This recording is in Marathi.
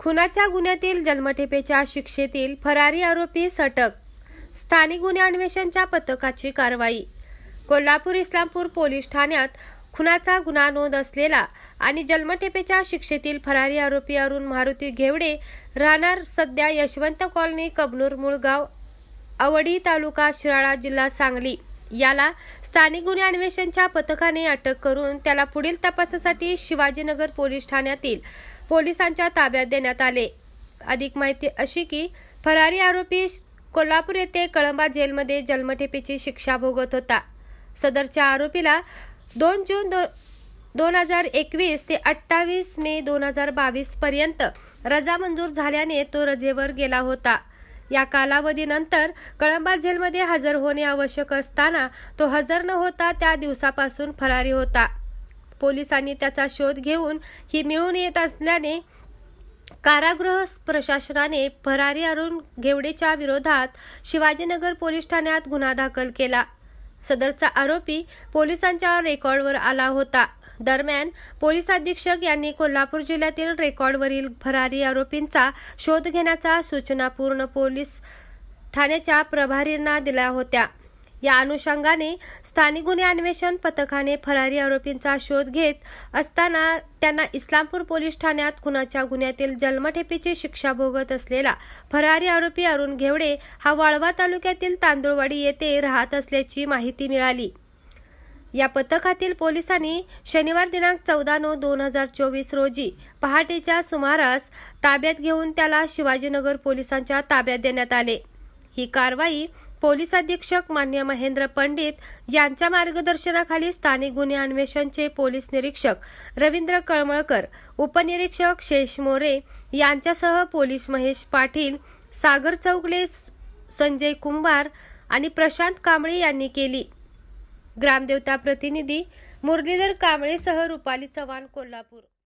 खुनाच्या गुन्ह्यातील जन्मठेपेच्या शिक्षेतील फरारी आरोपी अटक. स्थानिक गुन्हे अन्वेषणच्या पथकाची कारवाई. कोल्हापूर इस्लामपूर पोलीस ठाण्यात खुनाचा गुन्हा नोंद असलेला आणि जन्मठेपेच्या शिक्षेतील फरारी आरोपी अरुण मारुती घेवडे राहणार सध्या यशवंत कॉलनी कबनूर मुळगाव आवडी तालुका शिराळा जिल्हा सांगली याला स्थानिक गुन्हे अन्वेषणच्या पथकाने अटक करून त्याला पुढील तपासासाठी शिवाजीनगर पोलीस ठाण्यातील पोलिसांच्या ताब्यात देण्यात आले. अधिक माहिती अशी की फरारी आरोपी कोल्हापूर येथे कळंबा जेलमध्ये जन्मठेपेची शिक्षा भोगत होता. सदरच्या आरोपीला 2 जून 2021 ते 28 मे 2022 पर्यंत रजा मंजूर झाल्याने तो रजेवर गेला होता. या कालावधीनंतर कळंबा जेलमध्ये हजर होणे आवश्यक असताना तो हजर न होता त्या दिवसापासून फरारी होता. पोलिसांनी त्याचा शोध घेऊन ही मिळून येत असल्याने कारागृह प्रशासनाने फरारी अरुण घेवडेच्या विरोधात शिवाजीनगर पोलीस ठाण्यात गुन्हा दाखल केला. सदरचा आरोपी पोलिसांच्या रेकॉर्डवर आला होता. दरम्यान पोलीस अधीक्षक यांनी कोल्हापूर जिल्ह्यातील रेकॉर्डवरील फरारी आरोपींचा शोध घेण्याच्या सूचना पूर्ण पोलीस ठाण्याच्या प्रभारींना दिल्या होत्या. या अनुषंगाने स्थानिक गुन्हे अन्वेषण पथकाने फरारी आरोपींचा शोध घेत असताना त्यांना इस्लामपूर पोलीस ठाण्यात खुनाच्या गुन्ह्यातील जन्मठेपेची शिक्षा भोगत असलेला फरारी आरोपी अरुण घेवडे हा वाळवा तालुक्यातील तांदुळवाडी येथे राहत असल्याची माहिती मिळाली. या पथकातील पोलिसांनी शनिवार दिनांक 14/9/2024 रोजी पहाटेच्या सुमारास ताब्यात घेऊन त्याला शिवाजीनगर पोलिसांच्या ताब्यात देण्यात आले. ही कारवाई पोलीस अधीक्षक मान्य महेंद्र पंडित यांच्या मार्गदर्शनाखाली स्थानिक गुन्हे अन्वेषणचे पोलीस निरीक्षक रवींद्र कळमळकर, उपनिरीक्षक शेष मोरे यांच्यासह पोलीस महेश पाटील, सागर चौगले, संजय कुंभार आणि प्रशांत कांबळे यांनी केली. ग्रामदेवता प्रतिनिधी मुरलीधर कांबळेसह रुपाली चव्हाण, कोल्हापूर.